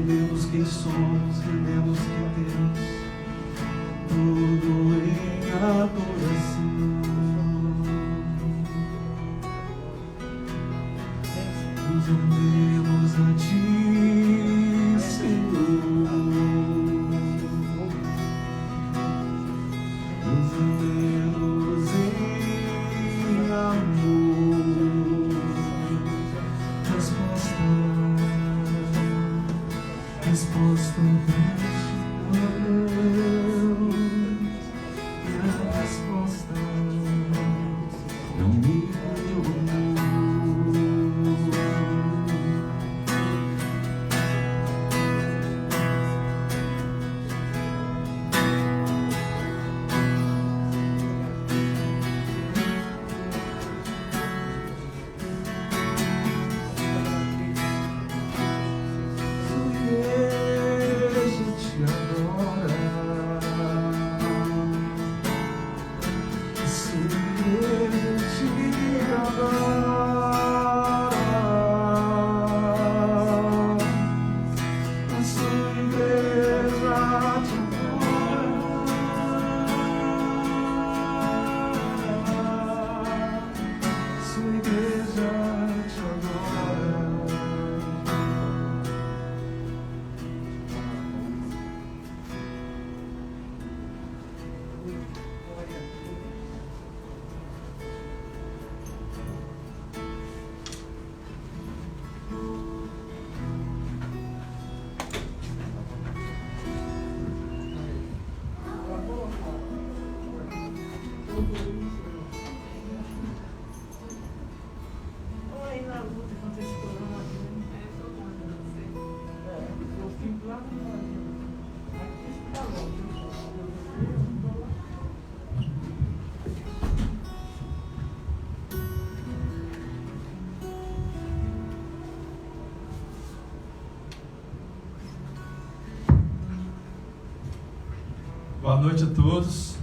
Rendemos quem somos, rendemos quem temos, tudo em adoração. Nos rendemos a Ti, Senhor. Nos rendemos em amor. Resposta a resposta não me Boa noite a todos.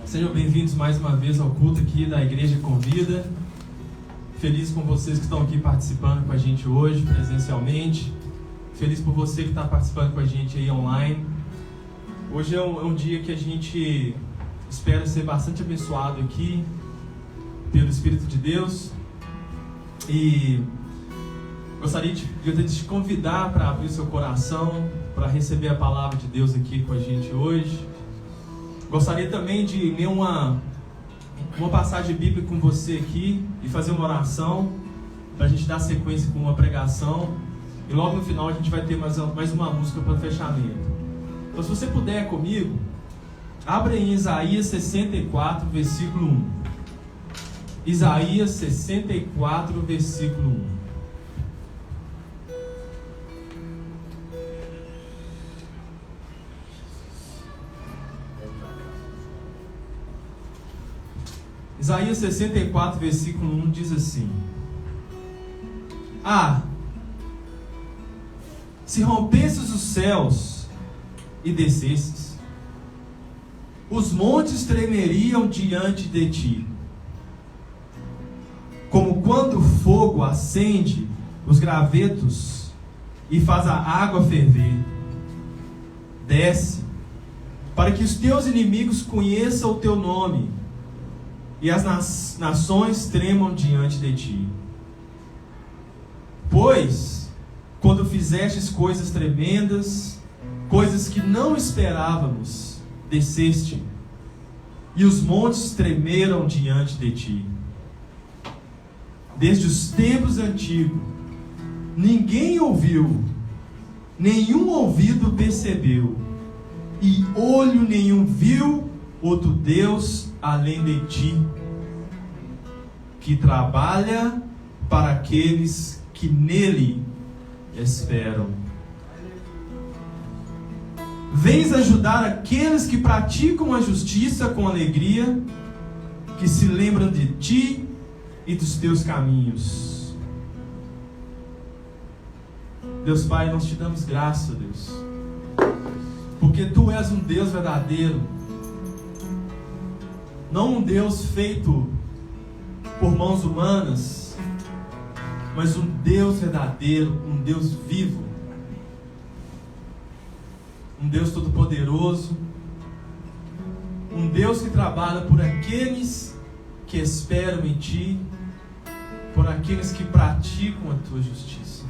Sejam bem-vindos mais uma vez ao culto aqui da Igreja Convida. Feliz com vocês que estão aqui participando com a gente hoje, presencialmente. Feliz por você que está participando com a gente aí online. Hoje é um dia que a gente espera ser bastante abençoado aqui pelo Espírito de Deus. E gostaria de te convidar para abrir seu coração, para receber a palavra de Deus aqui com a gente hoje. Gostaria também de ler uma passagem bíblica com você aqui e fazer uma oração para a gente dar sequência com uma pregação. E logo no final a gente vai ter mais uma música para fechamento. Então, se você puder comigo, abra em Isaías 64, versículo 1. Isaías 64, versículo 1. Isaías 64, versículo 1 diz assim: Ah, se rompesses os céus e descesses, os montes tremeriam diante de ti, como quando o fogo acende os gravetos e faz a água ferver. Desce, para que os teus inimigos conheçam o teu nome e as nações tremam diante de ti. Pois, quando fizestes coisas tremendas, coisas que não esperávamos, desceste, e os montes tremeram diante de ti. Desde os tempos antigos, ninguém ouviu, nenhum ouvido percebeu, e olho nenhum viu outro Deus além de ti, que trabalha para aqueles que nele esperam. Vens ajudar aqueles que praticam a justiça com alegria, que se lembram de Ti e dos Teus caminhos. Deus Pai, nós te damos graça, Deus, porque Tu és um Deus verdadeiro, não um Deus feito por mãos humanas, mas um Deus verdadeiro, um Deus vivo, um Deus todo-poderoso, um Deus que trabalha por aqueles que esperam em Ti, por aqueles que praticam a Tua justiça.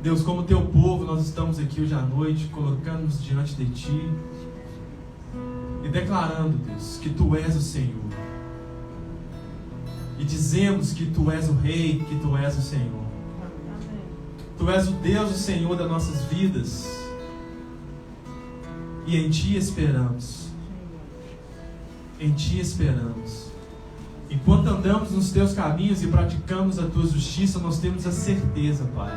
Deus, como Teu povo, nós estamos aqui hoje à noite, colocando-nos diante de Ti e declarando, Deus, que Tu és o Senhor. E dizemos que Tu és o Rei, que Tu és o Senhor. Tu és o Deus, o Senhor das nossas vidas. E em Ti esperamos. Em Ti esperamos. Enquanto andamos nos Teus caminhos e praticamos a Tua justiça, nós temos a certeza, Pai,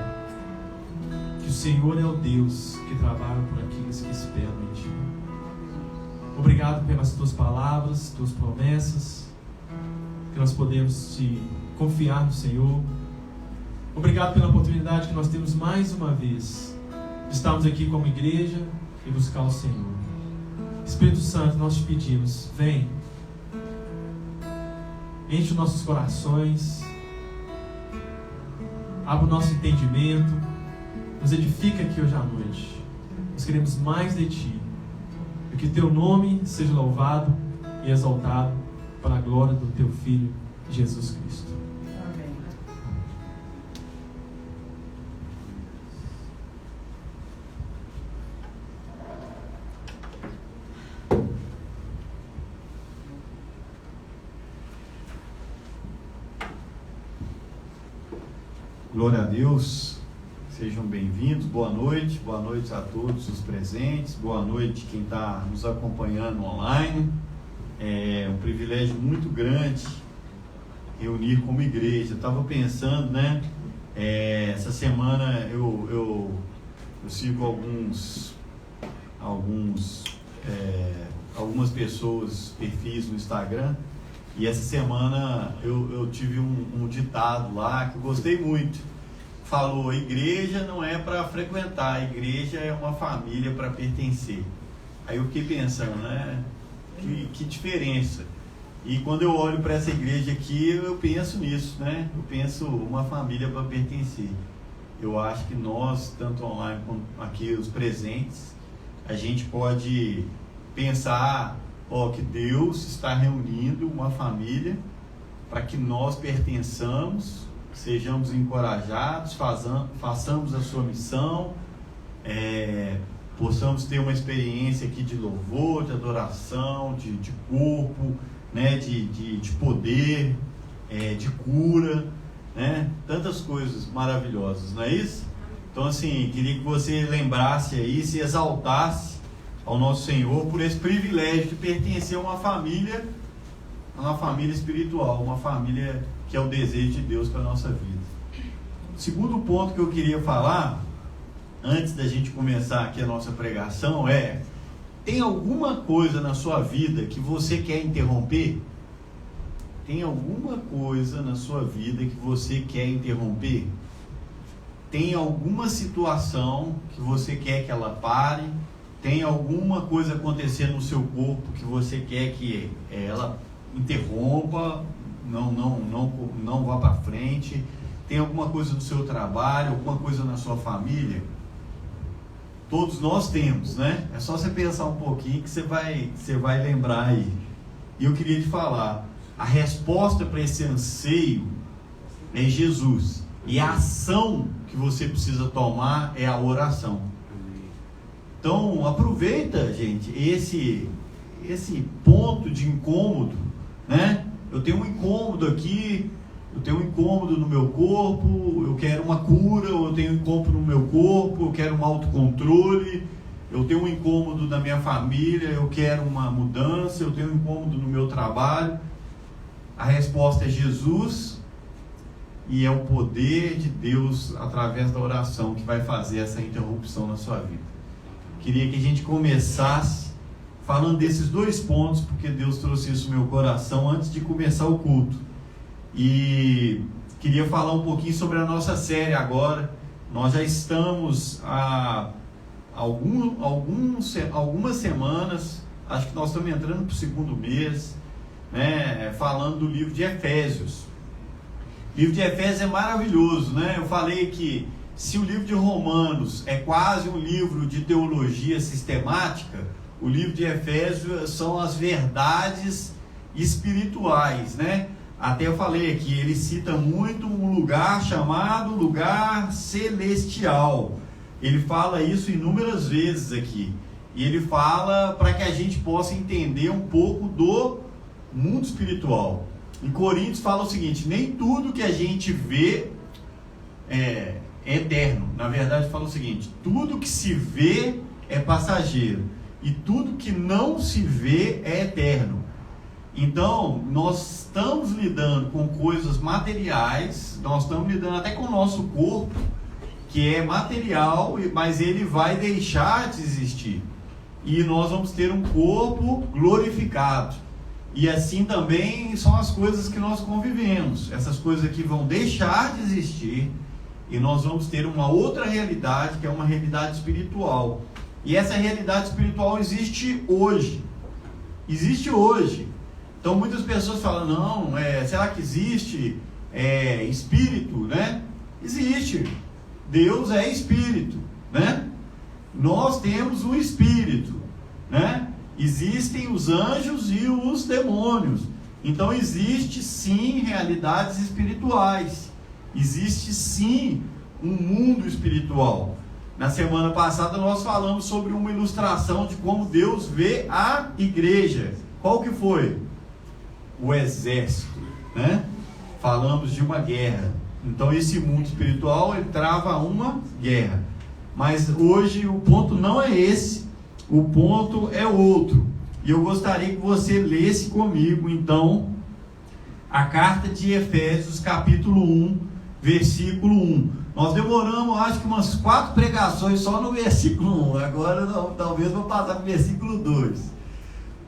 que o Senhor é o Deus que trabalha por aqueles que esperam em Ti. Obrigado pelas Tuas palavras, Tuas promessas, que nós podemos Te confiar no Senhor. Obrigado pela oportunidade que nós temos mais uma vez de estarmos aqui como igreja e buscar o Senhor. Espírito Santo, nós Te pedimos, vem, enche os nossos corações, abre o nosso entendimento, nos edifica aqui hoje à noite. Nós queremos mais de Ti, e que Teu nome seja louvado e exaltado para a glória do Teu Filho, Jesus Cristo. Amém. Glória a Deus, sejam bem-vindos, boa noite a todos os presentes, boa noite quem está nos acompanhando online. É um privilégio muito grande reunir como igreja. Eu estava pensando, né, essa semana eu sigo algumas pessoas, perfis no Instagram, e essa semana eu tive um ditado lá que eu gostei muito. Falou: a igreja não é para frequentar, a igreja é uma família para pertencer. Aí eu fiquei pensando, né, que diferença. E quando eu olho para essa igreja aqui, eu penso nisso, né? Eu penso uma família para pertencer. Eu acho que nós, tanto online como aqui os presentes, a gente pode pensar, que Deus está reunindo uma família para que nós pertençamos, sejamos encorajados, façamos a sua missão, possamos ter uma experiência aqui de louvor, de adoração, de corpo, né, de poder, de cura, né? Tantas coisas maravilhosas, não é isso? Então, assim, queria que você lembrasse aí, se exaltasse ao nosso Senhor por esse privilégio de pertencer a uma família espiritual, uma família que é o desejo de Deus para a nossa vida. O segundo ponto que eu queria falar, antes da gente começar aqui a nossa pregação, tem alguma coisa na sua vida que você quer interromper? Tem alguma coisa na sua vida que você quer interromper? Tem alguma situação que você quer que ela pare? Tem alguma coisa acontecendo no seu corpo que você quer que ela interrompa, não vá para frente? Tem alguma coisa no seu trabalho, alguma coisa na sua família? Todos nós temos, né? É só você pensar um pouquinho que você vai lembrar aí. E eu queria te falar, a resposta para esse anseio é Jesus. E a ação que você precisa tomar é a oração. Então, aproveita, gente, esse ponto de incômodo, né? Eu tenho um incômodo aqui, eu tenho um incômodo no meu corpo, eu quero uma cura, ou eu tenho um incômodo no meu corpo, eu quero um autocontrole, eu tenho um incômodo na minha família, eu quero uma mudança, eu tenho um incômodo no meu trabalho. A resposta é Jesus, e é o poder de Deus através da oração que vai fazer essa interrupção na sua vida. Queria que a gente começasse falando desses dois pontos, porque Deus trouxe isso no meu coração antes de começar o culto. E queria falar um pouquinho sobre a nossa série agora. Nós já estamos há algumas semanas, acho que nós estamos entrando para o segundo mês, né, falando do livro de Efésios. O livro de Efésios é maravilhoso, né? Eu falei que se o livro de Romanos é quase um livro de teologia sistemática, o livro de Efésios são as verdades espirituais, né? Até eu falei aqui, ele cita muito um lugar chamado lugar celestial. Ele fala isso inúmeras vezes aqui. E ele fala para que a gente possa entender um pouco do mundo espiritual. Em Coríntios fala o seguinte: nem tudo que a gente vê é eterno. Na verdade fala o seguinte: tudo que se vê é passageiro, e tudo que não se vê é eterno. Então, nós estamos lidando com coisas materiais, nós estamos lidando até com o nosso corpo, que é material, mas ele vai deixar de existir. E nós vamos ter um corpo glorificado. E assim também são as coisas que nós convivemos. Essas coisas aqui vão deixar de existir, e nós vamos ter uma outra realidade, que é uma realidade espiritual. E essa realidade espiritual existe hoje. Existe hoje. Então muitas pessoas falam: não, será que existe espírito, né? Existe. Deus é espírito, né? Nós temos um espírito, né? Existem os anjos e os demônios. Então existe sim realidades espirituais. Existe sim um mundo espiritual. Na semana passada nós falamos sobre uma ilustração de como Deus vê a igreja. Qual que foi? O exército, né? Falamos de uma guerra. Então esse mundo espiritual, ele trava uma guerra. Mas hoje o ponto não é esse, o ponto é outro. E eu gostaria que você lesse comigo então a carta de Efésios capítulo 1, versículo 1. Nós demoramos acho que umas 4 pregações só no versículo 1. Agora não, talvez vou passar para o versículo 2.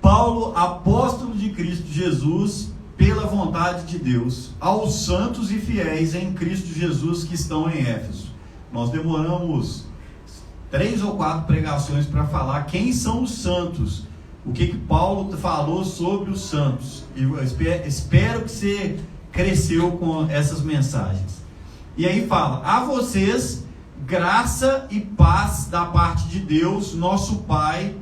Paulo, apóstolo de Cristo Jesus, pela vontade de Deus, aos santos e fiéis em Cristo Jesus que estão em Éfeso. Nós demoramos 3 ou 4 pregações para falar quem são os santos, o que Paulo falou sobre os santos. E eu espero que você cresceu com essas mensagens. E aí fala: a vocês graça e paz da parte de Deus, nosso Pai,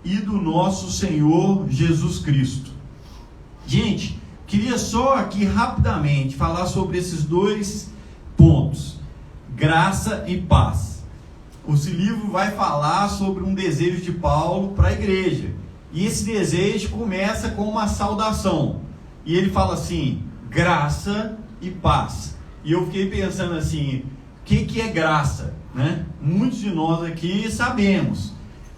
e do nosso Senhor Jesus Cristo. Gente, queria só aqui rapidamente falar sobre esses dois pontos: graça e paz. Esse livro vai falar sobre um desejo de Paulo para a igreja, e esse desejo começa com uma saudação, e ele fala assim: graça e paz. E eu fiquei pensando assim, o que é graça, né? Muitos de nós aqui sabemos,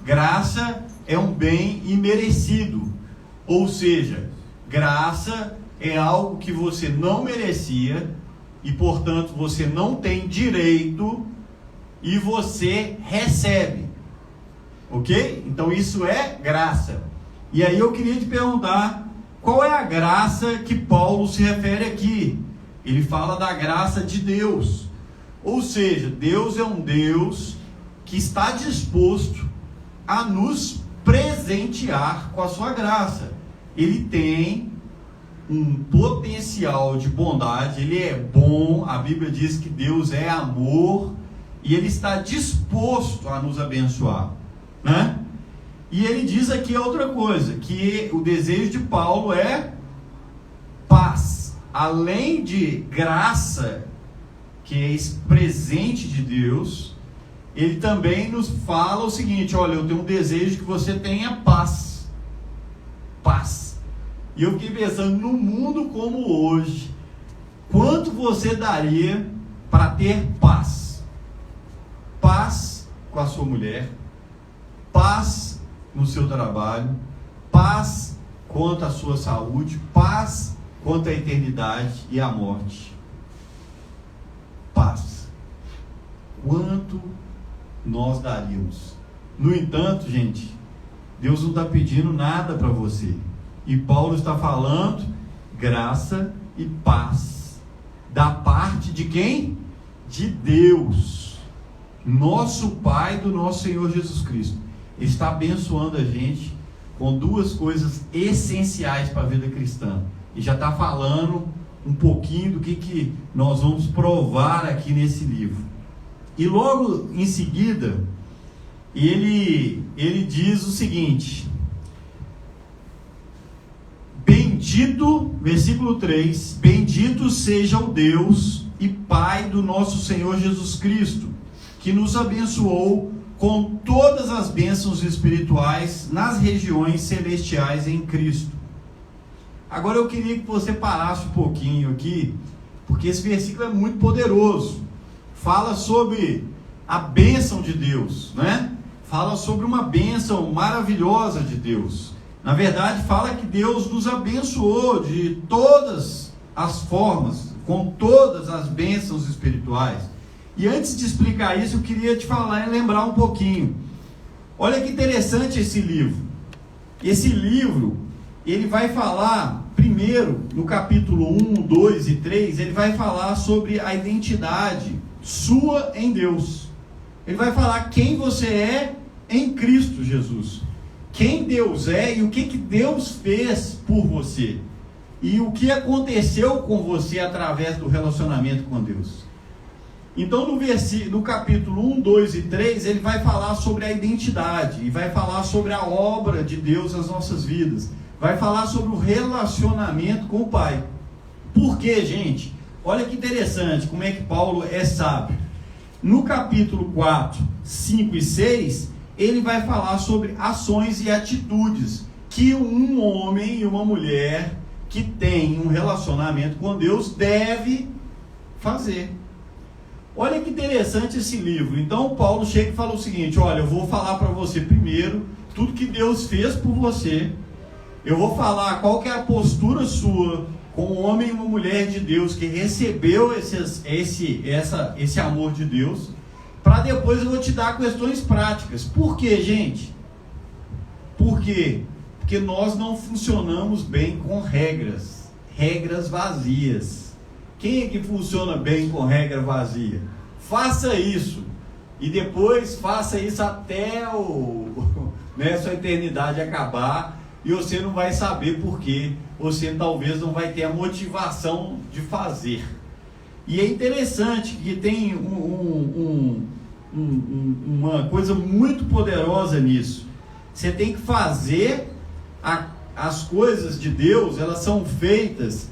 graça é um bem imerecido, ou seja, graça é algo que você não merecia, e portanto você não tem direito, e você recebe, ok? Então isso é graça. E aí eu queria te perguntar, qual é a graça que Paulo se refere aqui? Ele fala da graça de Deus, ou seja, Deus é um Deus que está disposto a nos presentear com a sua graça. Ele tem um potencial de bondade, ele é bom, a Bíblia diz que Deus é amor, e ele está disposto a nos abençoar, né? E ele diz aqui outra coisa, que o desejo de Paulo é paz. Além de graça, que é esse presente de Deus, ele também nos fala o seguinte: olha, eu tenho um desejo que você tenha paz. Paz. E eu fiquei pensando, no mundo como hoje, quanto você daria para ter paz? Paz com a sua mulher, paz no seu trabalho, paz quanto à sua saúde, paz quanto à eternidade e à morte. Paz. Quanto nós daríamos? No entanto, gente, Deus não está pedindo nada para você. E Paulo está falando graça e paz. Da parte de quem? De Deus, nosso Pai, do nosso Senhor Jesus Cristo. Ele está abençoando a gente com duas coisas essenciais para a vida cristã. E já está falando um pouquinho do que nós vamos provar aqui nesse livro. E logo em seguida, ele diz o seguinte: bendito, versículo 3, bendito seja o Deus e Pai do nosso Senhor Jesus Cristo, que nos abençoou com todas as bênçãos espirituais nas regiões celestiais em Cristo. Agora eu queria que você parasse um pouquinho aqui, porque esse versículo é muito poderoso. Fala sobre a bênção de Deus, né? Fala sobre uma bênção maravilhosa de Deus. Na verdade, fala que Deus nos abençoou de todas as formas, com todas as bênçãos espirituais. E antes de explicar isso, eu queria te falar e lembrar um pouquinho. Olha que interessante esse livro. Esse livro, ele vai falar, primeiro, no capítulo 1, 2 e 3, ele vai falar sobre a identidade sua em Deus. Ele vai falar quem você é em Cristo Jesus. Quem Deus é e o que Deus fez por você. E o que aconteceu com você através do relacionamento com Deus. Então no capítulo 1, 2 e 3, ele vai falar sobre a identidade. E vai falar sobre a obra de Deus nas nossas vidas. Vai falar sobre o relacionamento com o Pai. Por quê, gente? Olha que interessante como é que Paulo é sábio. No capítulo 4, 5 e 6, ele vai falar sobre ações e atitudes que um homem e uma mulher que tem um relacionamento com Deus deve fazer. Olha que interessante esse livro. Então Paulo chega e fala o seguinte: olha, eu vou falar para você primeiro tudo que Deus fez por você. Eu vou falar qual que é a postura sua com um homem e uma mulher de Deus que recebeu esse amor de Deus, para depois eu vou te dar questões práticas. Por quê, gente? Por quê? Porque nós não funcionamos bem com regras vazias. Quem é que funciona bem com regra vazia? Faça isso, e depois faça isso até sua eternidade acabar, e você não vai saber por quê. Você talvez não vai ter a motivação de fazer. E é interessante que tem uma coisa muito poderosa nisso. Você tem que fazer as coisas de Deus, elas são feitas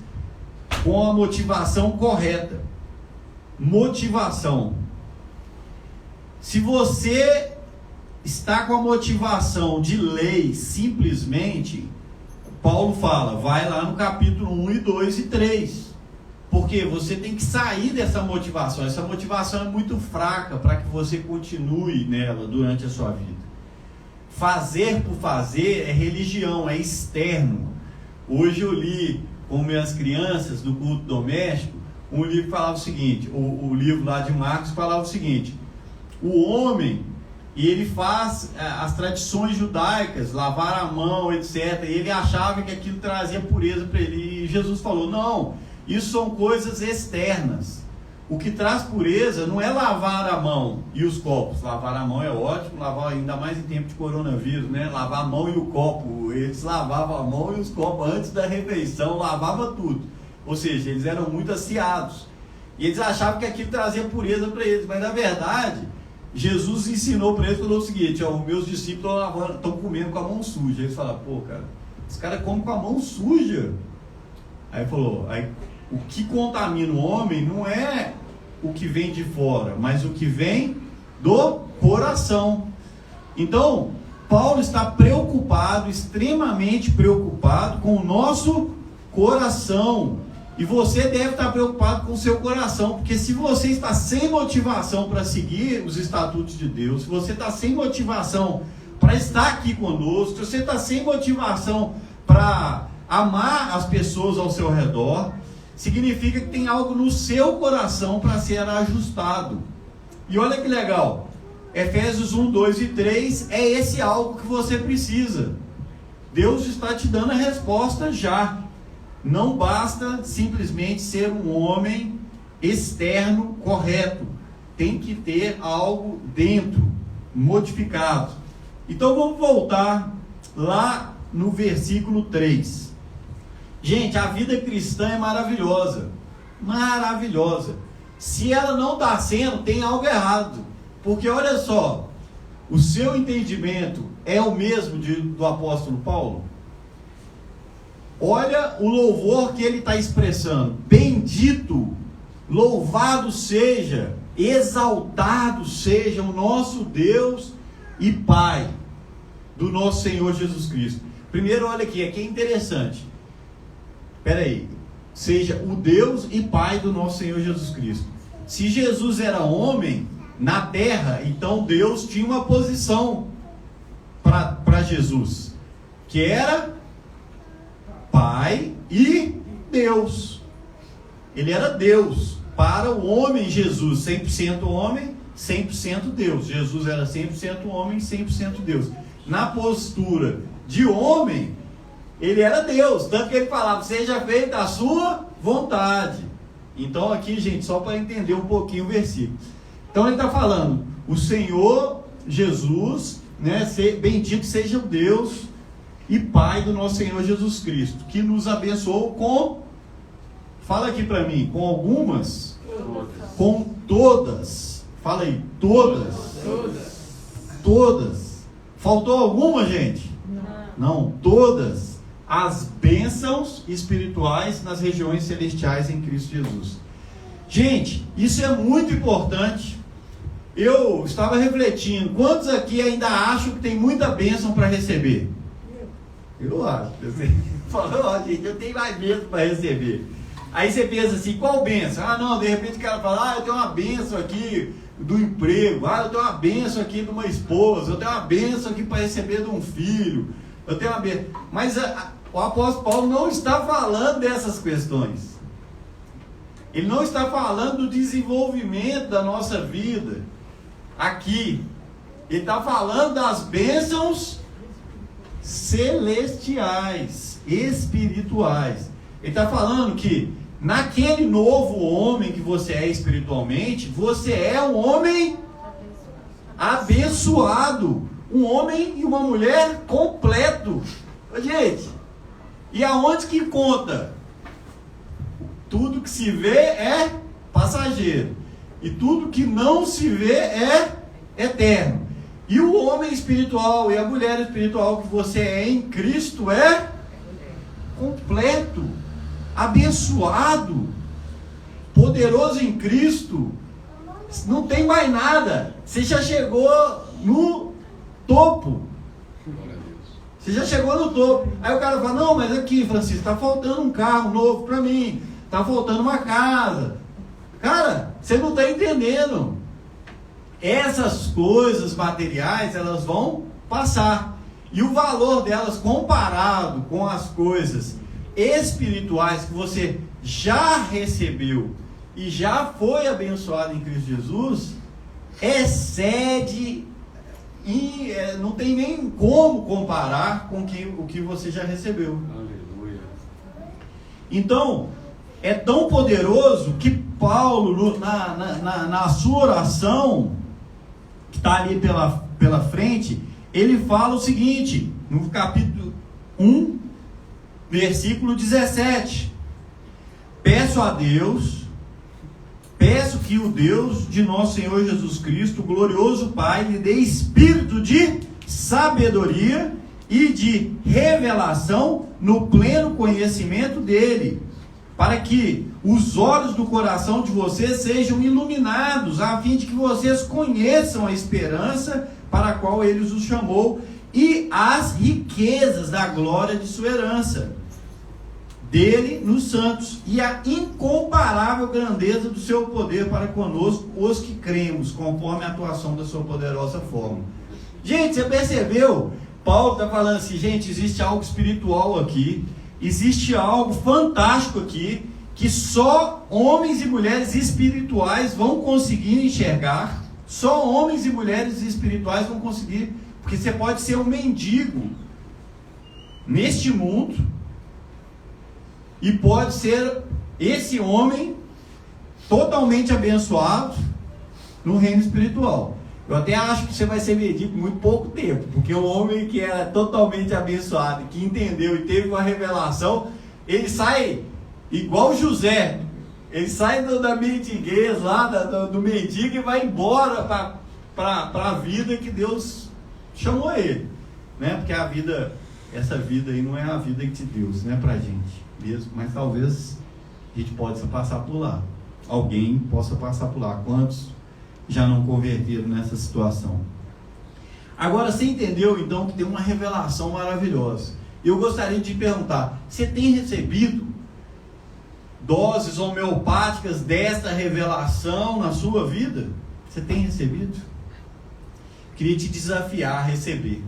com a motivação correta. Motivação. Se você está com a motivação de lei, simplesmente, Paulo fala, vai lá no capítulo 1 e 2 e 3. Porque você tem que sair dessa motivação. Essa motivação é muito fraca para que você continue nela durante a sua vida. Fazer por fazer é religião, é externo. Hoje eu li com minhas crianças do culto doméstico um livro que falava o seguinte, o livro lá de Marcos falava o seguinte: o homem, e ele faz as tradições judaicas, lavar a mão, etc. E ele achava que aquilo trazia pureza para ele. E Jesus falou, não, isso são coisas externas. O que traz pureza não é lavar a mão e os copos. Lavar a mão é ótimo, lavar ainda mais em tempo de coronavírus, né? Lavar a mão e o copo. Eles lavavam a mão e os copos antes da refeição, lavava tudo. Ou seja, eles eram muito aciados. E eles achavam que aquilo trazia pureza para eles. Mas na verdade, Jesus ensinou para eles, falou o seguinte, os meus discípulos estão comendo com a mão suja. Eles falaram, pô, cara, esse cara come com a mão suja. Aí falou, o que contamina o homem não é o que vem de fora, mas o que vem do coração. Então, Paulo está preocupado, extremamente preocupado com o nosso coração. E você deve estar preocupado com o seu coração, porque se você está sem motivação para seguir os estatutos de Deus, se você está sem motivação para estar aqui conosco, se você está sem motivação para amar as pessoas ao seu redor, significa que tem algo no seu coração para ser ajustado. E olha que legal, Efésios 1, 2 e 3 é esse algo que você precisa. Deus está te dando a resposta já. Não basta simplesmente ser um homem externo correto. Tem que ter algo dentro, modificado. Então vamos voltar lá no versículo 3. Gente, a vida cristã é maravilhosa. Maravilhosa. Se ela não está sendo, tem algo errado. Porque olha só, o seu entendimento é o mesmo do apóstolo Paulo? Olha o louvor que ele está expressando. Bendito, louvado seja, exaltado seja o nosso Deus e Pai do nosso Senhor Jesus Cristo. Primeiro, olha aqui é interessante. Espera aí. Seja o Deus e Pai do nosso Senhor Jesus Cristo. Se Jesus era homem na terra, então Deus tinha uma posição para Jesus, que era Pai e Deus. Ele era Deus para o homem Jesus, 100% homem, 100% Deus. Jesus era 100% homem, 100% Deus. Na postura de homem, ele era Deus, tanto que ele falava, seja feita a sua vontade. Então aqui, gente, só para entender um pouquinho o versículo. Então ele está falando, o Senhor Jesus, né, bendito seja o Deus e Pai do nosso Senhor Jesus Cristo, que nos abençoou com, fala aqui para mim, com algumas? Todas. Com todas. Fala aí, todas. Todas. Todas. Faltou alguma, gente? Não, todas as bênçãos espirituais nas regiões celestiais em Cristo Jesus. Gente, isso é muito importante. Eu estava refletindo, quantos aqui ainda acham que tem muita bênção para receber? Eu acho. Falou, gente, eu tenho mais bênção para receber. Aí você pensa assim, qual bênção? Ah, não, de repente o cara fala, eu tenho uma bênção aqui do emprego, eu tenho uma bênção aqui de uma esposa, eu tenho uma bênção aqui para receber de um filho, eu tenho uma bênção. Mas o apóstolo Paulo não está falando dessas questões. Ele não está falando do desenvolvimento da nossa vida aqui. Ele está falando das bênçãos celestiais, espirituais. Ele está falando que naquele novo homem que você é espiritualmente, você é um homem abençoado, um homem e uma mulher completo. Gente, e aonde que conta? Tudo que se vê é passageiro, e tudo que não se vê é eterno. E o homem espiritual e a mulher espiritual que você é em Cristo é completo, abençoado, poderoso em Cristo. Não tem mais nada. Você já chegou no topo. Você já chegou no topo. Aí o cara fala, não, mas aqui, Francisco, está faltando um carro novo para mim, está faltando uma casa. Cara, você não está entendendo. Essas coisas materiais, elas vão passar. E o valor delas, comparado com as coisas espirituais que você já recebeu e já foi abençoado em Cristo Jesus, excede e não tem nem como comparar com o que você já recebeu. Aleluia. Então, é tão poderoso que Paulo, na sua oração, que está ali pela frente, ele fala o seguinte, no capítulo 1, versículo 17: peço a Deus, peço que o Deus de nosso Senhor Jesus Cristo, o glorioso Pai, lhe dê espírito de sabedoria e de revelação no pleno conhecimento dele, para que os olhos do coração de vocês sejam iluminados, a fim de que vocês conheçam a esperança para a qual ele os chamou e as riquezas da glória de sua herança dele nos santos, e a incomparável grandeza do seu poder para conosco, os que cremos, conforme a atuação da sua poderosa forma. Gente, você percebeu? Paulo está falando assim, gente, existe algo espiritual aqui, existe algo fantástico aqui, que só homens e mulheres espirituais vão conseguir enxergar, Só homens e mulheres espirituais vão conseguir, porque você pode ser um mendigo neste mundo e pode ser esse homem totalmente abençoado no reino espiritual. Eu até acho que você vai ser mendigo muito pouco tempo, porque um homem que era totalmente abençoado, que entendeu e teve uma revelação, ele sai igual José, ele sai da mendiguez lá, do mendigo, e vai embora para a vida que Deus chamou ele, né? Porque a vida, essa vida aí não é a vida de Deus, não é pra gente mesmo, mas talvez a gente possa passar por lá, alguém possa passar por lá. Quantos já não converteram nessa situação? Agora você entendeu então que tem uma revelação maravilhosa. Eu gostaria de perguntar: você tem recebido doses homeopáticas desta revelação na sua vida? Você tem recebido? Queria te desafiar a receber.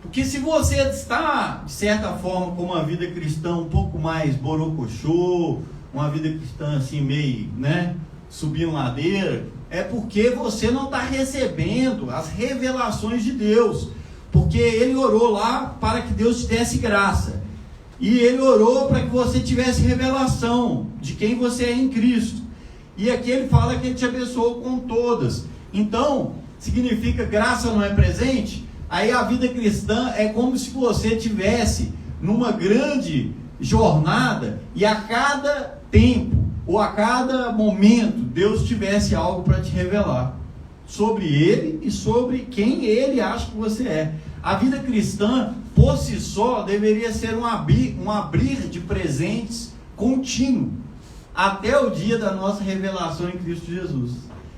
Porque se você está, de certa forma, com uma vida cristã um pouco mais borocochô, uma vida cristã assim meio, né, subindo ladeira, é porque você não está recebendo as revelações de Deus. Porque ele orou lá para que Deus te desse graça. E ele orou para que você tivesse revelação de quem você é em Cristo. E aqui ele fala que ele te abençoou com todas. Então, significa graça não é presente? Aí a vida cristã é como se você tivesse numa grande jornada e a cada tempo ou a cada momento Deus tivesse algo para te revelar sobre ele e sobre quem ele acha que você é. A vida cristã por si só deveria ser um abrir de presentes contínuo até o dia da nossa revelação em Cristo Jesus.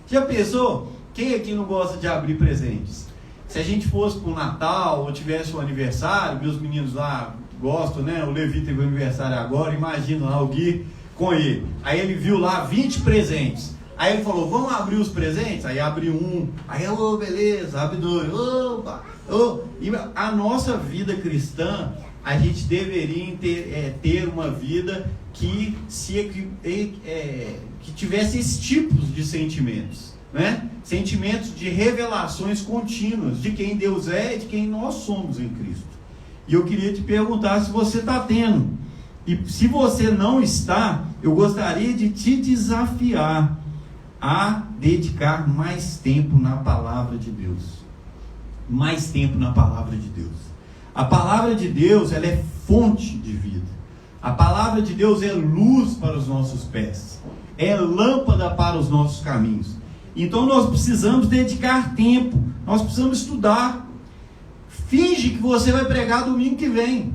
Já pensou? Quem aqui não gosta de abrir presentes? Se a gente fosse para o Natal ou tivesse um aniversário, meus meninos lá gostam, né? O Levi teve um aniversário agora, imagina lá o Gui com ele. Aí ele viu lá 20 presentes. Aí ele falou: vamos abrir os presentes? Aí abre um. Aí, beleza, abre dois. Opa! E a nossa vida cristã, a gente deveria ter uma vida que tivesse esses tipos de sentimentos, né? Sentimentos de revelações contínuas de quem Deus é e de quem nós somos em Cristo. E eu queria te perguntar se você está tendo. E se você não está, eu gostaria de te desafiar a dedicar mais tempo na palavra de Deus. Mais tempo na palavra de Deus. A palavra de Deus, ela é fonte de vida. A palavra de Deus é luz para os nossos pés, é lâmpada para os nossos caminhos. Então nós precisamos dedicar tempo, nós precisamos estudar. Finge que você vai pregar domingo que vem.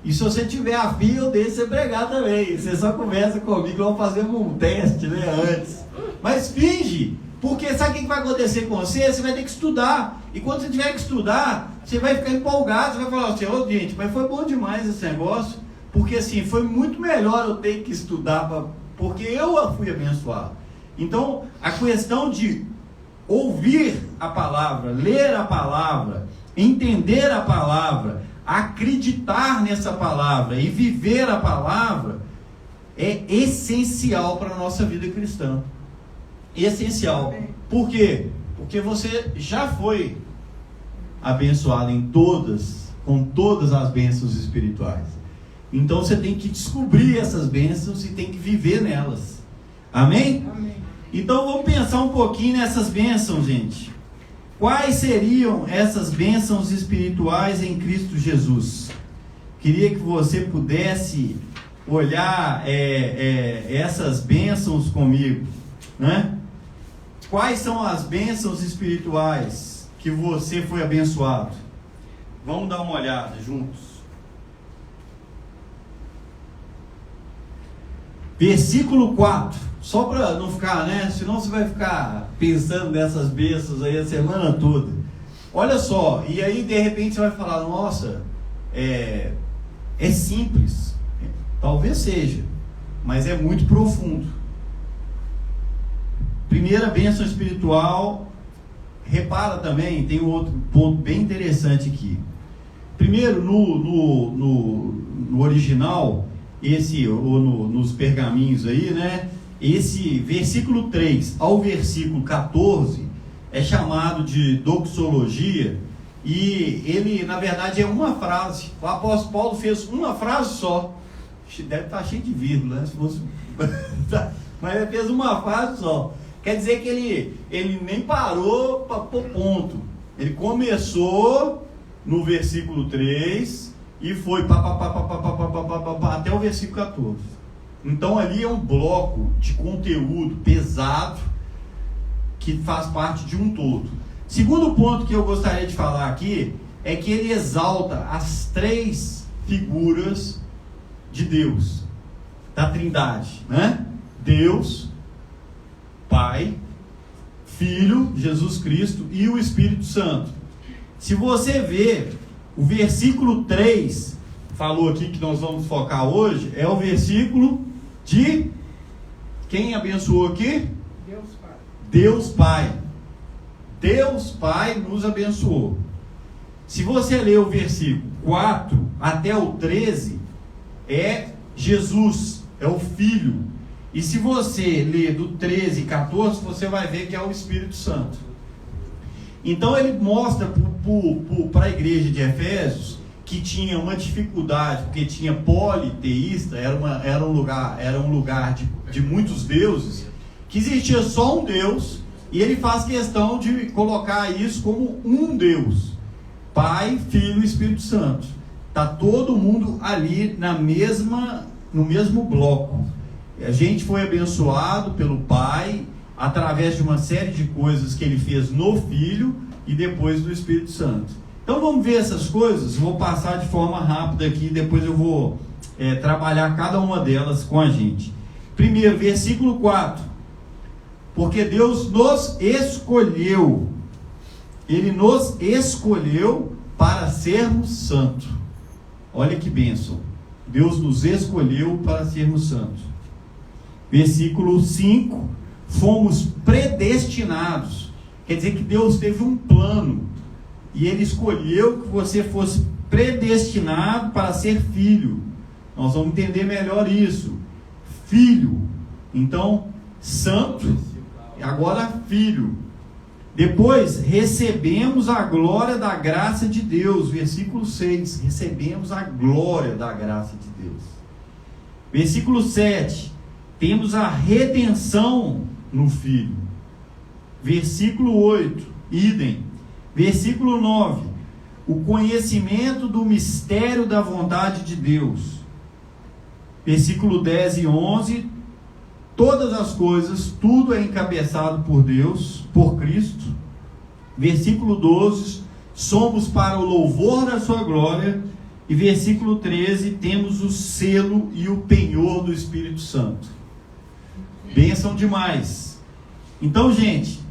E se você tiver a fim, eu deixo você pregar também. Você só conversa comigo, vamos fazer um teste, né, antes. Mas finge, porque sabe o que vai acontecer com você? Você vai ter que estudar. E quando você tiver que estudar, você vai ficar empolgado, você vai falar assim: ô gente, mas foi bom demais esse negócio. Porque assim, foi muito melhor eu ter que estudar, porque eu fui abençoado. Então, a questão de ouvir a palavra, ler a palavra, entender a palavra, acreditar nessa palavra e viver a palavra é essencial para a nossa vida cristã. Essencial. Por quê? Porque você já foi abençoado com todas as bênçãos espirituais. Então você tem que descobrir essas bênçãos e tem que viver nelas. Amém? Amém. Então vamos pensar um pouquinho nessas bênçãos, gente. Quais seriam essas bênçãos espirituais em Cristo Jesus? Queria que você pudesse olhar essas bênçãos comigo, né? Quais são as bênçãos espirituais que você foi abençoado? Vamos dar uma olhada juntos. Versículo 4, só para não ficar, né? Senão você vai ficar pensando nessas bênçãos aí a semana toda. Olha só, e aí de repente você vai falar: nossa, é simples. Talvez seja, mas é muito profundo. Primeira bênção espiritual, repara também, tem um outro ponto bem interessante aqui. Primeiro, no original, nos pergaminhos aí, né? esse versículo 3 ao versículo 14 é chamado de doxologia, e ele, na verdade, é uma frase. O apóstolo Paulo fez uma frase só. Deve estar cheio de vírgula, né? Se fosse... Mas ele fez uma frase só. Quer dizer que ele nem parou para pôr ponto. Ele começou no versículo 3 e foi até o versículo 14. Então ali é um bloco de conteúdo pesado que faz parte de um todo. Segundo ponto que eu gostaria de falar aqui é que ele exalta as três figuras de Deus, da Trindade, né? Deus, Pai, Filho, Jesus Cristo e o Espírito Santo. Se você ver o versículo 3, falou aqui que nós vamos focar hoje, é o versículo de quem abençoou aqui? Deus Pai. Deus Pai. Deus Pai nos abençoou. Se você ler o versículo 4 até o 13, é Jesus, é o Filho. E se você ler do 13 e 14, você vai ver que é o Espírito Santo. Então ele mostra para a igreja de Efésios que tinha uma dificuldade, porque tinha politeísta, era um lugar de muitos deuses, que existia só um Deus, e ele faz questão de colocar isso como um Deus, Pai, Filho e Espírito Santo. Está todo mundo ali no mesmo bloco. A gente foi abençoado pelo Pai através de uma série de coisas que ele fez no Filho e depois do Espírito Santo. Então vamos ver essas coisas. Vou passar de forma rápida aqui, depois eu vou trabalhar cada uma delas com a gente. Primeiro, versículo 4. Porque Deus nos escolheu. Ele nos escolheu para sermos santos. Olha que bênção. Deus nos escolheu para sermos santos. Versículo 5. Fomos predestinados. Quer dizer que Deus teve um plano. E Ele escolheu que você fosse predestinado para ser filho. Nós vamos entender melhor isso. Filho. Então, santo. E agora filho. Depois, recebemos a glória da graça de Deus. Versículo 6. Recebemos a glória da graça de Deus. Versículo 7. Temos a redenção no Filho. Versículo 8. Idem. Versículo 9. O conhecimento do mistério da vontade de Deus. Versículo 10 e 11. Todas as coisas, tudo é encabeçado por Deus, por Cristo. Versículo 12, somos para o louvor da sua glória. E versículo 13, temos o selo e o penhor do Espírito Santo. Bênção demais. Então, gente,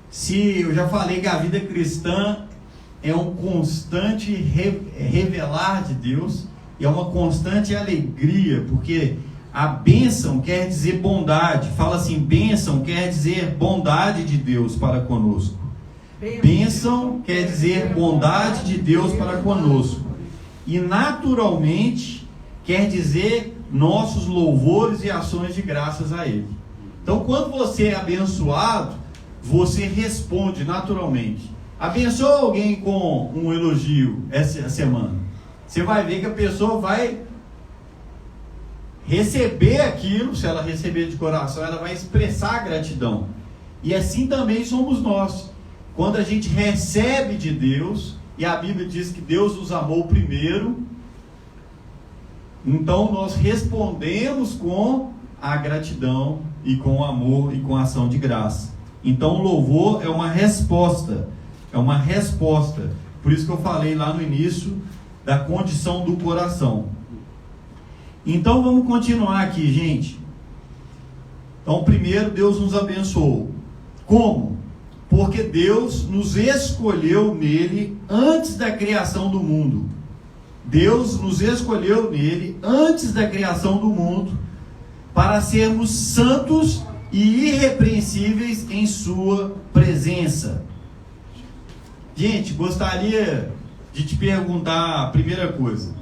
se eu já falei que a vida cristã é um constante revelar de Deus, e é uma constante alegria, porque a bênção quer dizer bondade. Fala assim, bênção quer dizer bondade de Deus para conosco. Bênção quer dizer bondade de Deus para conosco. E naturalmente quer dizer nossos louvores e ações de graças a Ele. Então quando você é abençoado, você responde naturalmente. Abençoa alguém com um elogio essa semana. Você vai ver que a pessoa vai receber aquilo. Se ela receber de coração, ela vai expressar gratidão. E assim também somos nós. Quando a gente recebe de Deus, e a Bíblia diz que Deus nos amou primeiro, então nós respondemos com a gratidão e com o amor e com a ação de graça. Então o louvor é uma resposta. É uma resposta. Por isso que eu falei lá no início da condição do coração. Então vamos continuar aqui, gente. Então primeiro, Deus nos abençoou. Como? Porque Deus nos escolheu nele antes da criação do mundo. Deus nos escolheu nele antes da criação do mundo para sermos santos e irrepreensíveis em sua presença. Gente, gostaria de te perguntar a primeira coisa.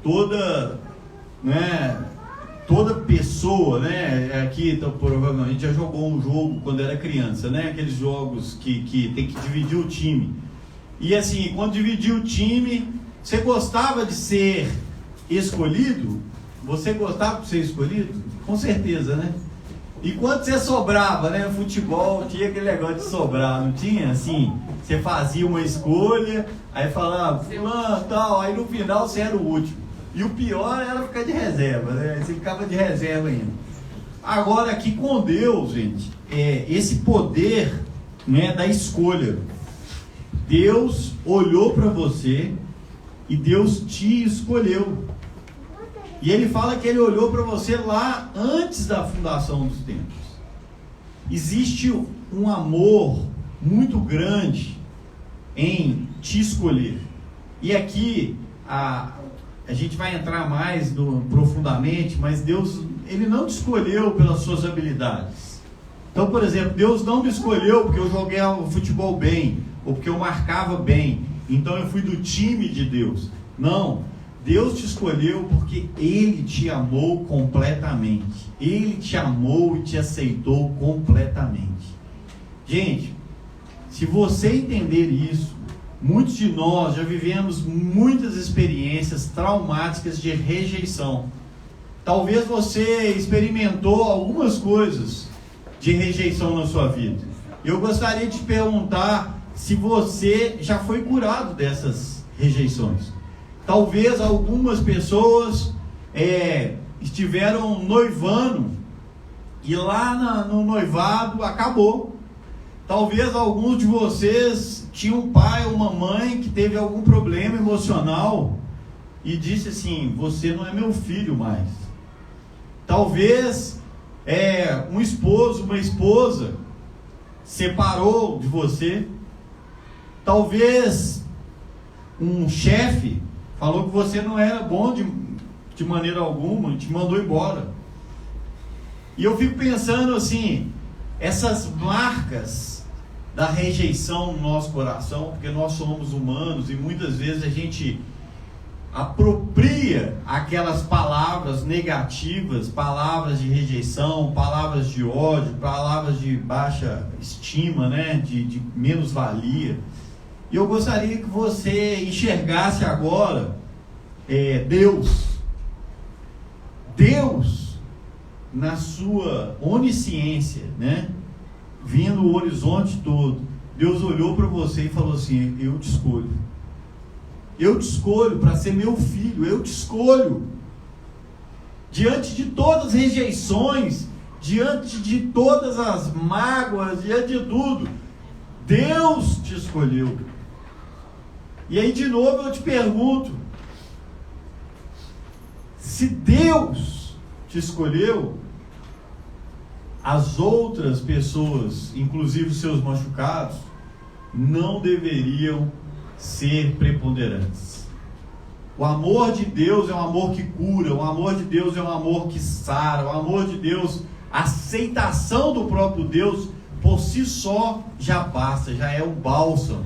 Toda toda pessoa, né? Aqui então, provavelmente já jogou um jogo quando era criança, né? Aqueles jogos que tem que dividir o time. E assim, quando dividir o time, você gostava de ser escolhido? Você gostava de ser escolhido? Com certeza, né? E quando você sobrava, né? No futebol tinha aquele negócio de sobrar, não tinha? Assim, você fazia uma escolha, aí falava, fulano, tal, aí no final você era o último. E o pior era ficar de reserva, né? Você ficava de reserva ainda. Agora aqui com Deus, gente, esse poder, né, da escolha. Deus olhou para você e Deus te escolheu. E ele fala que ele olhou para você lá antes da fundação dos tempos. Existe um amor muito grande em te escolher. E aqui a gente vai entrar mais profundamente, mas Deus, ele não te escolheu pelas suas habilidades. Então, por exemplo, Deus não me escolheu porque eu joguei futebol bem, ou porque eu marcava bem, então eu fui do time de Deus. Não. Deus te escolheu porque Ele te amou completamente. Ele te amou e te aceitou completamente. Gente, se você entender isso, muitos de nós já vivemos muitas experiências traumáticas de rejeição. Talvez você experimentou algumas coisas de rejeição na sua vida. Eu gostaria de te perguntar se você já foi curado dessas rejeições. Talvez algumas pessoas estiveram noivando e lá no noivado acabou. Talvez alguns de vocês tinham um pai ou uma mãe que teve algum problema emocional e disse assim, você não é meu filho mais. Talvez um esposo, uma esposa separou de você. Talvez um chefe falou que você não era bom de maneira alguma, te mandou embora. E eu fico pensando assim, essas marcas da rejeição no nosso coração, porque nós somos humanos e muitas vezes a gente apropria aquelas palavras negativas, palavras de rejeição, palavras de ódio, palavras de baixa estima, né? de menos-valia. E eu gostaria que você enxergasse agora Deus, na sua onisciência, né? Vindo o horizonte todo, Deus olhou para você e falou assim, eu te escolho. Eu te escolho para ser meu filho, eu te escolho. Diante de todas as rejeições, diante de todas as mágoas, diante de tudo, Deus te escolheu. E aí de novo eu te pergunto, se Deus te escolheu, as outras pessoas, inclusive os seus machucados, não deveriam ser preponderantes. O amor de Deus é um amor que cura, o amor de Deus é um amor que sara, o amor de Deus, a aceitação do próprio Deus, por si só já basta, já é um bálsamo,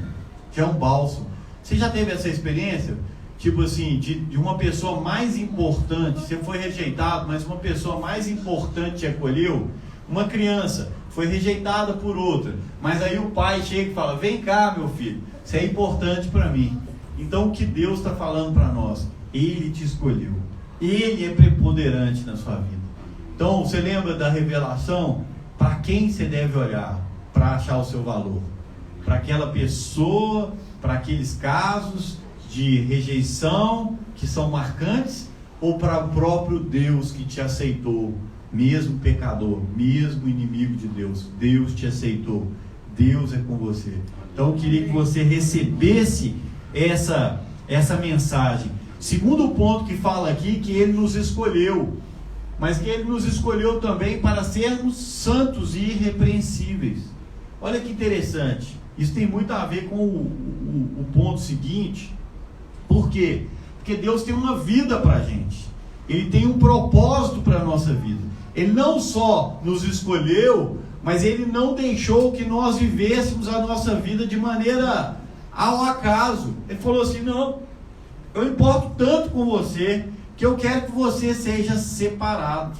já é um bálsamo. Você já teve essa experiência? Tipo assim, de uma pessoa mais importante, você foi rejeitado, mas uma pessoa mais importante te acolheu? Uma criança foi rejeitada por outra, mas aí o pai chega e fala, vem cá meu filho, você é importante para mim. Então o que Deus está falando para nós? Ele te escolheu, Ele é preponderante na sua vida. Então você lembra da revelação? Para quem você deve olhar para achar o seu valor? Para aquela pessoa, para aqueles casos de rejeição que são marcantes, ou para o próprio Deus que te aceitou, mesmo pecador, mesmo inimigo de Deus? Deus te aceitou, Deus é com você. Então eu queria que você recebesse essa mensagem. Segundo ponto que fala aqui, que Ele nos escolheu, mas que Ele nos escolheu também para sermos santos e irrepreensíveis. Olha que interessante, isso tem muito a ver com o ponto seguinte. Por quê? Porque Deus tem uma vida para a gente, Ele tem um propósito para a nossa vida. Ele não só nos escolheu, mas Ele não deixou que nós vivêssemos a nossa vida de maneira ao acaso. Ele falou assim, não, eu importo tanto com você, que eu quero que você seja separado.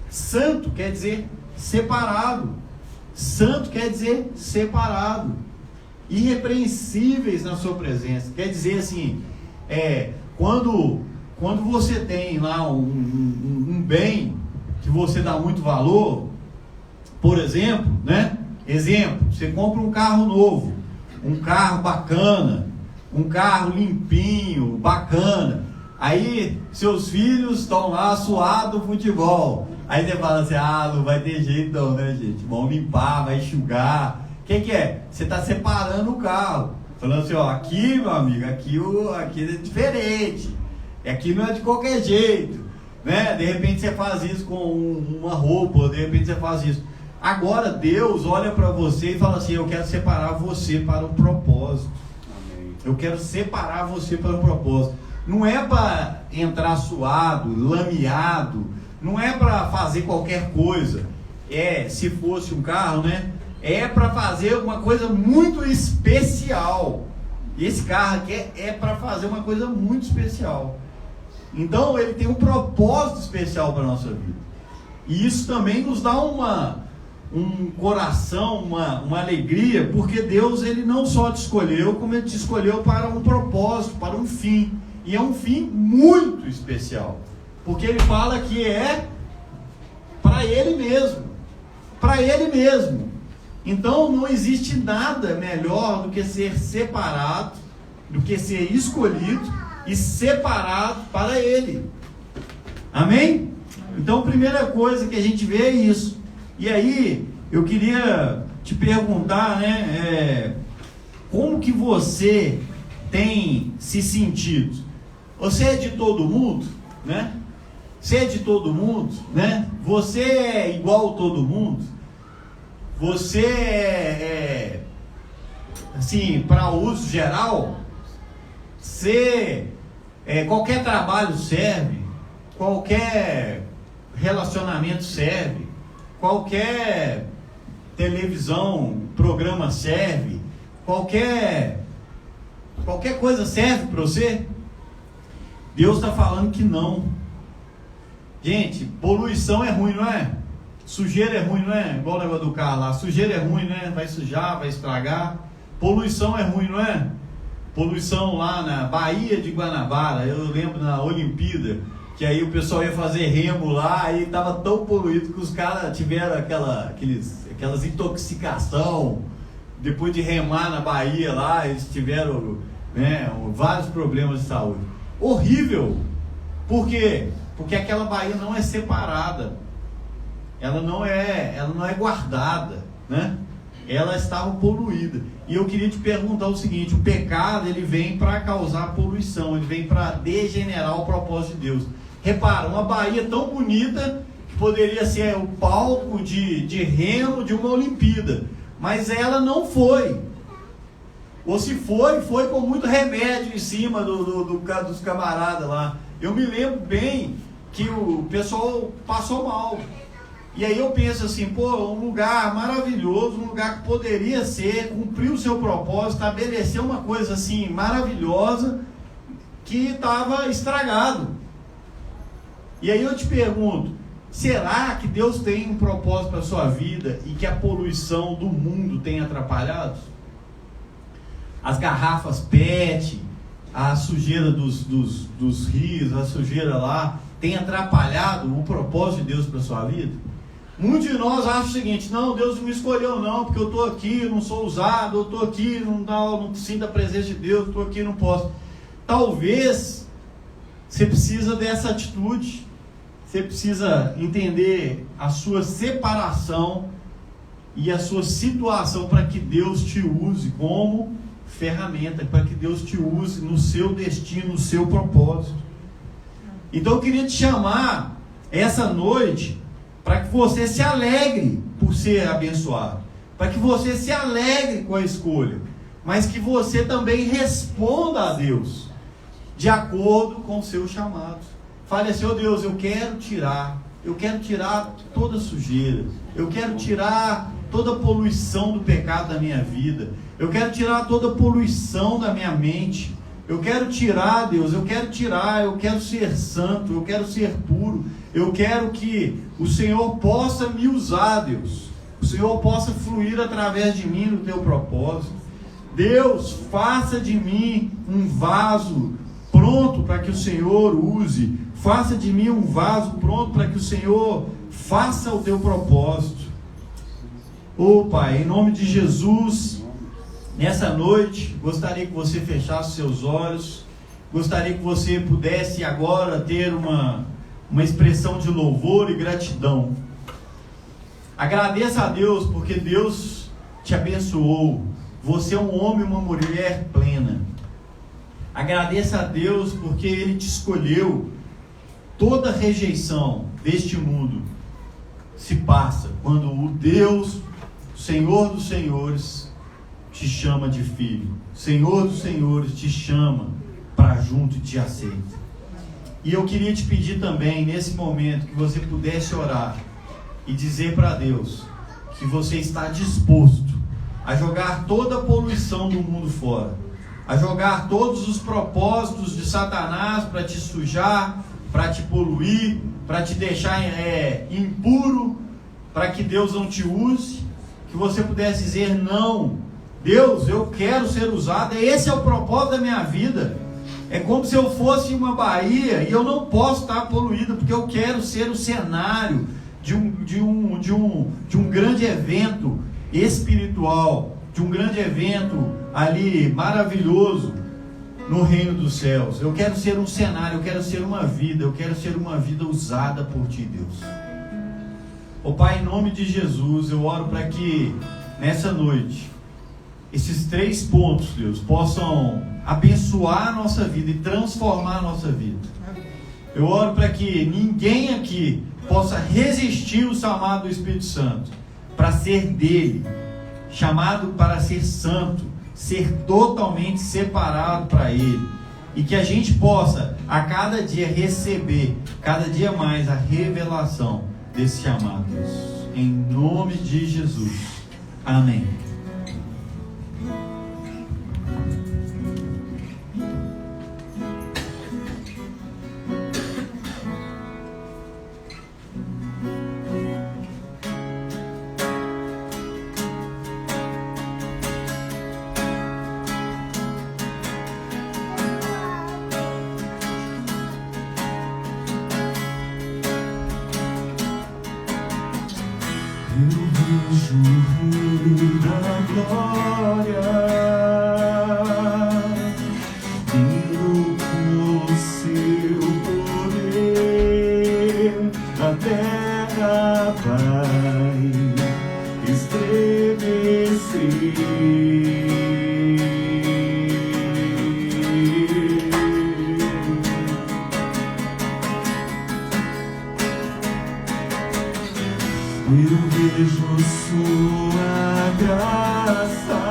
Santo quer dizer separado. Santo quer dizer separado. Irrepreensíveis na sua presença. Quer dizer assim, quando você tem lá um bem que você dá muito valor, por exemplo, né? Exemplo, você compra um carro novo, um carro bacana, um carro limpinho, bacana. Aí seus filhos estão lá suados do futebol. Aí você fala assim, não vai ter jeito não, né, gente? Vão limpar, vai enxugar. O que é? Você está separando o carro. Falando assim, aqui, meu amigo, aqui é diferente. Aqui não é de qualquer jeito, né? De repente você faz isso com uma roupa, de repente você faz isso. Agora Deus olha para você e fala assim, eu quero separar você para um propósito. Amém. Eu quero separar você para um propósito. Não é para entrar suado, lameado, não é para fazer qualquer coisa. Se fosse um carro, né? É para fazer uma coisa muito especial. Esse carro aqui é para fazer uma coisa muito especial. Então ele tem um propósito especial para a nossa vida. E isso também nos dá um coração, uma alegria, porque Deus ele não só te escolheu, como Ele te escolheu para um propósito, para um fim. E é um fim muito especial. Porque Ele fala que é para Ele mesmo. Para Ele mesmo. Então não existe nada melhor do que ser separado, do que ser escolhido e separado para Ele. Amém? Então a primeira coisa que a gente vê é isso. E aí eu queria te perguntar, né, como que você tem se sentido? Você é de todo mundo, né? Você é de todo mundo, né? Você é igual a todo mundo? Você assim, para uso geral, qualquer trabalho serve, qualquer relacionamento serve, qualquer televisão, programa serve, qualquer coisa serve para você? Deus está falando que não. Gente, poluição é ruim, não é? Sujeira é ruim, não é? Igual o negócio do carro lá. Sujeira é ruim, né? Vai sujar, vai estragar. Poluição é ruim, não é? Poluição lá na Baía de Guanabara. Eu lembro na Olimpíada, que aí o pessoal ia fazer remo lá, e estava tão poluído que os caras tiveram aquelas intoxicação. Depois de remar na Bahia lá, eles tiveram, né, vários problemas de saúde. Horrível. Por quê? Porque aquela Bahia não é separada. Ela não é guardada, né? Ela estava poluída. E eu queria te perguntar o seguinte: o pecado ele vem para causar poluição, ele vem para degenerar o propósito de Deus. Repara, uma Bahia tão bonita que poderia ser o palco de remo de uma Olimpíada, mas ela não foi. Ou se foi com muito remédio em cima dos camaradas lá. Eu me lembro bem que o pessoal passou mal. E aí eu penso assim, um lugar maravilhoso, um lugar que poderia cumprir o seu propósito, estabelecer uma coisa assim maravilhosa, que estava estragado. E aí eu te pergunto, será que Deus tem um propósito para a sua vida e que a poluição do mundo tem atrapalhado? As garrafas PET, a sujeira dos rios, a sujeira lá, tem atrapalhado o propósito de Deus para a sua vida? Muitos de nós acham o seguinte: não, Deus não me escolheu não, porque eu estou aqui, não sou usado, eu estou aqui, não sinto a presença de Deus, estou aqui, não posso. Talvez você precisa dessa atitude, você precisa entender a sua separação e a sua situação para que Deus te use como ferramenta, para que Deus te use no seu destino, no seu propósito. Então eu queria te chamar essa noite para que você se alegre por ser abençoado, para que você se alegre com a escolha, mas que você também responda a Deus de acordo com o seu chamado. Fale assim: oh Deus, eu quero tirar toda a sujeira, eu quero tirar toda a poluição do pecado da minha vida, eu quero tirar toda a poluição da minha mente, Eu quero tirar, Deus, eu quero ser santo, eu quero ser puro. Eu quero que o Senhor possa me usar, Deus. O Senhor possa fluir através de mim no teu propósito. Deus, faça de mim um vaso pronto para que o Senhor use. Faça de mim um vaso pronto para que o Senhor faça o teu propósito. Oh Pai, em nome de Jesus, nessa noite, gostaria que você fechasse seus olhos. Gostaria que você pudesse agora ter uma expressão de louvor e gratidão. Agradeça a Deus porque Deus te abençoou. Você é um homem e uma mulher plena. Agradeça a Deus porque Ele te escolheu. Toda rejeição deste mundo se passa quando o Deus, o Senhor dos Senhores, te chama de filho. O Senhor dos Senhores te chama para junto e te aceita. E eu queria te pedir também, nesse momento, que você pudesse orar e dizer para Deus que você está disposto a jogar toda a poluição do mundo fora, a jogar todos os propósitos de Satanás para te sujar, para te poluir, para te deixar impuro, para que Deus não te use, que você pudesse dizer: não, Deus, eu quero ser usado, esse é o propósito da minha vida. É como se eu fosse uma baía e eu não posso estar poluído, porque eu quero ser o cenário de um grande evento espiritual, de um grande evento ali maravilhoso no reino dos céus. Eu quero ser um cenário, eu quero ser uma vida, eu quero ser uma vida usada por ti, Deus. Ó Pai, em nome de Jesus, eu oro para que nessa noite esses 3 pontos, Deus, possam abençoar a nossa vida e transformar a nossa vida. Eu oro para que ninguém aqui possa resistir o chamado do Espírito Santo para ser dele, chamado para ser santo, ser totalmente separado para ele, e que a gente possa a cada dia receber cada dia mais a revelação desse chamado, Deus, em nome de Jesus, amém. vejo o Rei da Glória vindo com seu poder, a terra vai eu vejo sua graça,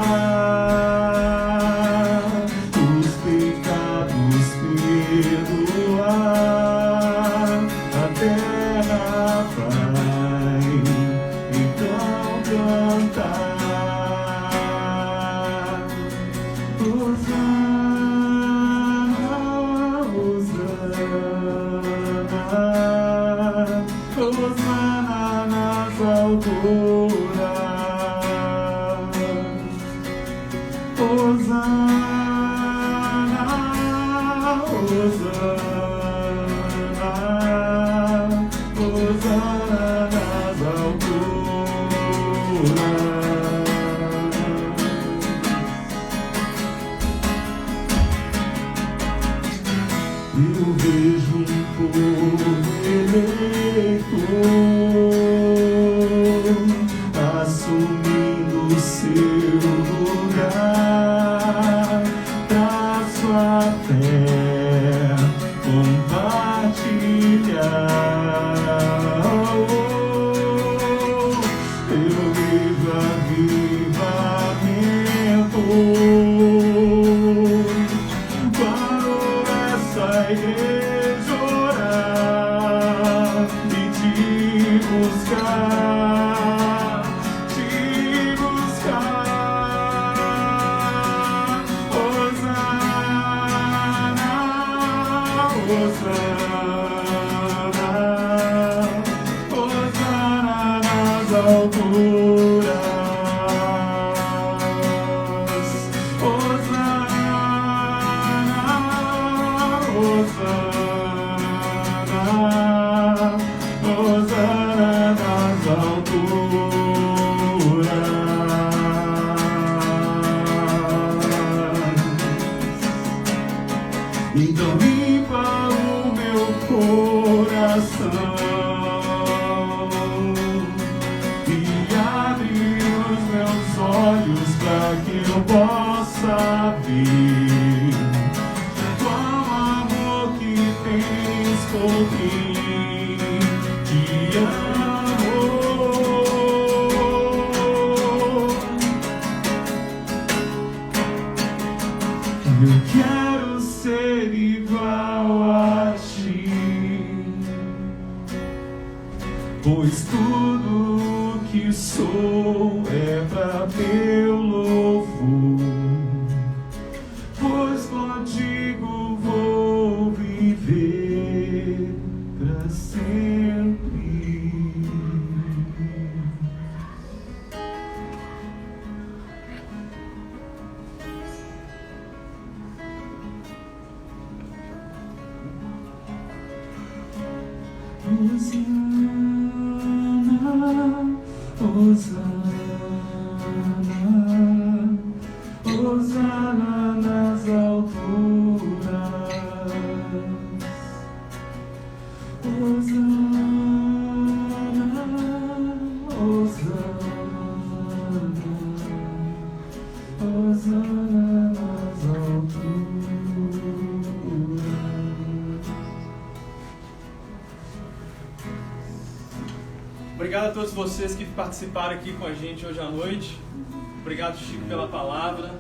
os pecados perdoar, a terra vai então cantar. Hosana, Hosana, Hosana nas alturas, Hosana, Hosana, Hosana nas alturas. Eu vejo um povo eleito assumindo seu lugar, traço a fé, compartilhar. Eu vejo avivamento quando essa igreja orar e te buscar. Hosana nas alturas. Então limpa o meu coração e abre os meus olhos para que eu possa ver qual amor que tens por mim. Te amo. Eu quero ser igual a ti, pois tudo que sou é pra teu louvor, pois contigo vou viver pra sempre. Hosana, Hosana nas alturas. Hosana, Hosana, Hosana nas alturas. Obrigado a todos vocês que participaram aqui com a gente hoje à noite. Obrigado, Chico, pela palavra.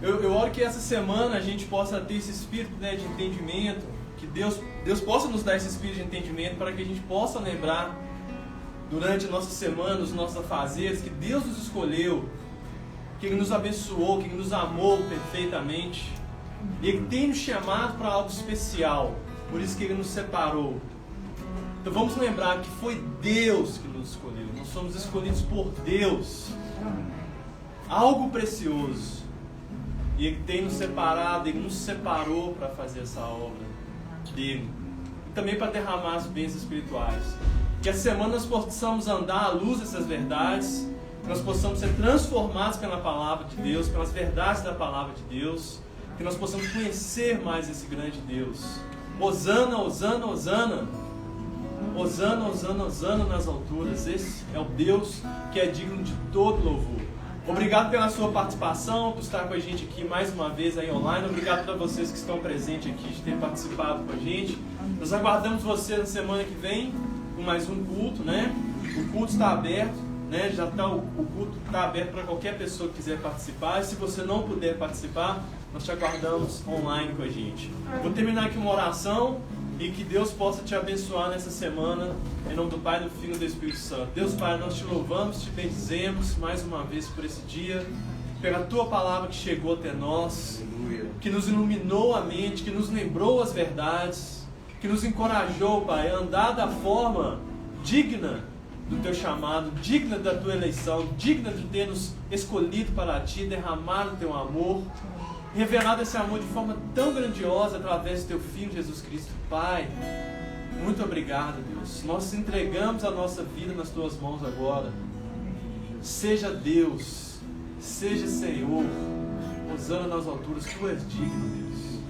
Eu oro que essa semana a gente possa ter esse espírito, né, de entendimento, que Deus possa nos dar esse espírito de entendimento para que a gente possa lembrar durante a nossa semana, os nossos afazeres, que Deus nos escolheu, que Ele nos abençoou, que Ele nos amou perfeitamente e Ele tem nos chamado para algo especial, por isso que Ele nos separou. Então vamos lembrar que foi Deus que nos escolheu. Nós somos escolhidos por Deus. Algo precioso. E Ele tem nos separado, Ele nos separou para fazer essa obra dele. E também para derramar as bênçãos espirituais. Que essa semana nós possamos andar à luz dessas verdades. Que nós possamos ser transformados pela palavra de Deus, pelas verdades da palavra de Deus. Que nós possamos conhecer mais esse grande Deus. Hosana, Hosana, Hosana. Hosana, Hosana, Hosana nas alturas. Esse é o Deus que é digno de todo louvor. Obrigado pela sua participação, por estar com a gente aqui mais uma vez aí online. Obrigado para vocês que estão presentes aqui, de ter participado com a gente. Nós aguardamos você na semana que vem com mais um culto, né? O culto está aberto, né? O culto está aberto para qualquer pessoa que quiser participar. E se você não puder participar, nós te aguardamos online com a gente. Vou terminar aqui uma oração. E que Deus possa te abençoar nessa semana, em nome do Pai, do Filho e do Espírito Santo. Deus Pai, nós te louvamos, te bendizemos mais uma vez por esse dia, pela Tua palavra que chegou até nós, que nos iluminou a mente, que nos lembrou as verdades, que nos encorajou, Pai, a andar da forma digna do Teu chamado, digna da Tua eleição, digna de ter nos escolhido para Ti, derramado o Teu amor, revelado esse amor de forma tão grandiosa através do Teu Filho Jesus Cristo. Pai, muito obrigado, Deus. Nós entregamos a nossa vida nas Tuas mãos agora. Seja Deus, seja Senhor, Hosana nas alturas. Tu és digno, Deus.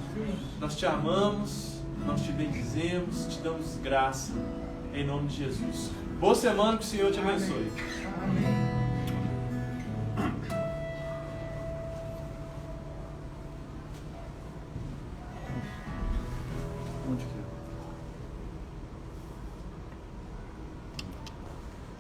Nós Te amamos, nós Te bendizemos, Te damos graça, em nome de Jesus. Boa semana, que o Senhor te abençoe. Onde que